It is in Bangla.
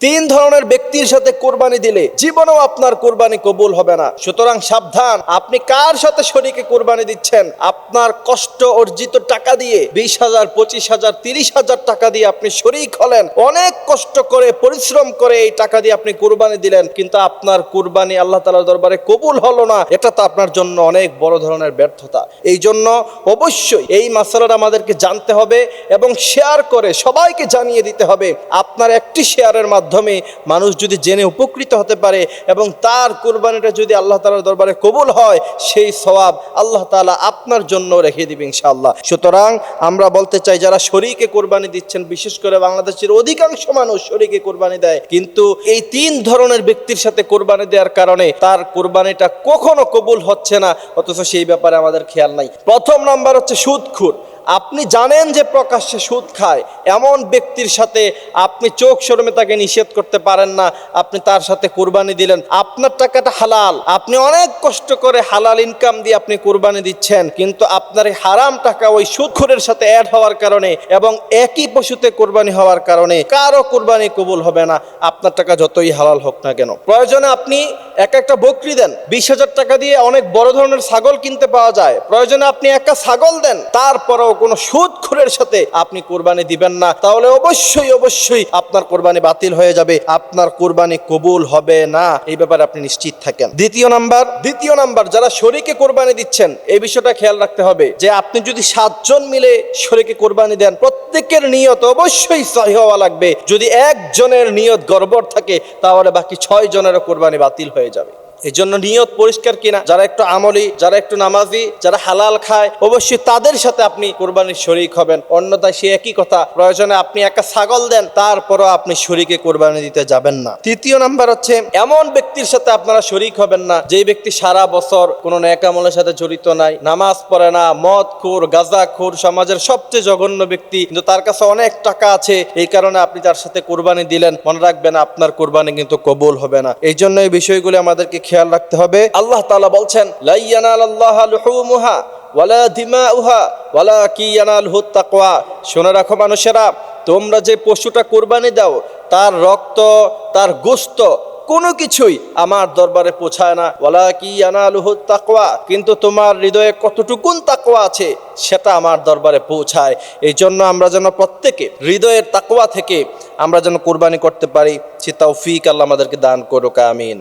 তিন ধরনের ব্যক্তির সাথে কোরবানি দিলে জীবনেও আপনার কোরবানি কবুল হবে না। সুতরাং সাবধান, আপনি কার সাথে শরীকে কোরবানি দিচ্ছেন। আপনার কষ্ট অর্জিত টাকা দিয়ে 20,000, 25,000, 30,000 টাকা দিয়ে আপনি শরীক হলেন, অনেক কষ্ট করে পরিশ্রম করে এই টাকা দিয়ে আপনি কোরবানি দিলেন, কিন্তু আপনার কোরবানি আল্লাহ তাআলার দরবারে কবুল হলো না। এটা তো আপনার জন্য অনেক বড় ধরনের ব্যর্থতা। এই জন্য অবশ্যই এই মাসালাটা আমাদেরকে জানতে হবে এবং শেয়ার করে সবাইকে জানিয়ে দিতে হবে। আপনার একটি শেয়ারের মাধ্যমে মানুষ যদি জেনে উপকৃত হতে পারে এবং তার কুরবানিটা যদি আল্লাহ তাআলার দরবারে কবুল হয়, সেই সওয়াব আল্লাহ তাআলা আপনার জন্য রেখে দিবে ইনশাআল্লাহ। সুতরাং আমরা বলতে চাই, যারা শরীকে কোরবানি দিচ্ছেন, বিশেষ করে বাংলাদেশের অধিকাংশ মানুষ শরীকে কোরবানি দেয়, কিন্তু এই তিন ধরনের ব্যক্তির সাথে কোরবানি দেওয়ার কারণে তার কোরবানিটা কখনো কবুল হচ্ছে না, অথচ সেই ব্যাপারে আমাদের খেয়াল নাই। প্রথম নাম্বার হচ্ছে সুদখোর। আপনি জানেন যে প্রকাশ্যে সুদ খায়, এমন ব্যক্তির সাথে আপনি চোখ শরমে তাকে নিষেধ করতে পারেন না, আপনি তার সাথে কোরবানি দিলেন। আপনার টাকাটা হালাল, আপনি অনেক কষ্ট করে হালাল ইনকাম দিয়ে আপনি কোরবানি দিচ্ছেন, কিন্তু আপনার এই হারাম টাকা ওই সুদখোরের সাথে অ্যাড হওয়ার কারণে এবং একই পশুতে কোরবানি হওয়ার কারণে কারো কোরবানি কবুল হবে না, আপনার টাকা যতই হালাল হোক না কেন। প্রয়োজনে আপনি একটা বকরি দেন, 20,000 টাকা দিয়ে অনেক বড় ধরনের ছাগল কিনতে পাওয়া যায়, প্রয়োজনে আপনি একটা ছাগল দেন, তারপরেও কোনো সুদখোরের সাথে আপনি কোরবানি দিবেন না, তাহলে অবশ্যই আপনার কোরবানি বাতিল হয়ে যাবে, আপনার কোরবানি কবুল হবে না, এই ব্যাপারে আপনি নিশ্চিত থাকেন। দ্বিতীয় নাম্বার, যারা শরীকে কোরবানি দিচ্ছেন, এই বিষয়টা খেয়াল রাখতে হবে যে আপনি যদি 7 জন মিলে শরীকে কোরবানি দেন, প্রত্যেকের নিয়ত অবশ্যই সহিহ হওয়া লাগবে। যদি একজনের নিয়ত গড়বড় থাকে, তাহলে বাকি 6 জনেরও কোরবানি বাতিল হয়ে যাবে। এই জন্য নিয়ত পরিষ্কার কিনা, যারা একটু আমলি, যারা একটু নামাজি, যারা হালাল খায়, অবশ্যই তাদের সাথে আপনি কোরবানির শরীক হবেন। অন্যথায় সে একই কথা, প্রয়োজনে আপনি একটা ছাগল দেন, তারপরও আপনি শরীকে কোরবানি দিতে যাবেন না। তৃতীয় নাম্বার হচ্ছে, এমন ব্যক্তির সাথে আপনারা শরীক হবেন না যেই ব্যক্তি সারা বছর কোনো নেক আমলের সাথে জড়িত নাই, নামাজ পড়ে না, মদখোর, গাঁজাখোর, সমাজের সবচেয়ে জঘন্য ব্যক্তি, কিন্তু তার কাছে অনেক টাকা আছে, এই কারণে আপনি তার সাথে কোরবানি দিলেন। মনে রাখবেন, আপনার কোরবানি কিন্তু কবুল হবে না। এই জন্য এই বিষয়গুলো আমাদেরকে খেয়াল রাখতে হবে। আল্লাহ তাআলা বলছেন, লা ইয়ানালাল্লাহা লুহুমুহা ওয়ালা দিমাউহা ওয়ালাকিন ইয়ানালুহুত তাকওয়া। শুনে রাখো মানুষেরা, তোমরা যে পশুটা কোরবানি দাও, তার রক্ত, তার গোশত কোনো কিছুই আমার দরবারে পৌঁছায় না। ওয়ালাকিন ইয়ানালুহুত তাকওয়া, কিন্তু তোমার হৃদয়ে কতটুকুন তাকওয়া আছে সেটা আমার দরবারে পৌঁছায়। এই জন্য আমরা যেন প্রত্যেকে হৃদয়ের তাকওয়া থেকে আমরা যেন কোরবানি করতে পারি, সে তৌফিক আল্লাহ আমাদেরকে দান করুক, আমিন।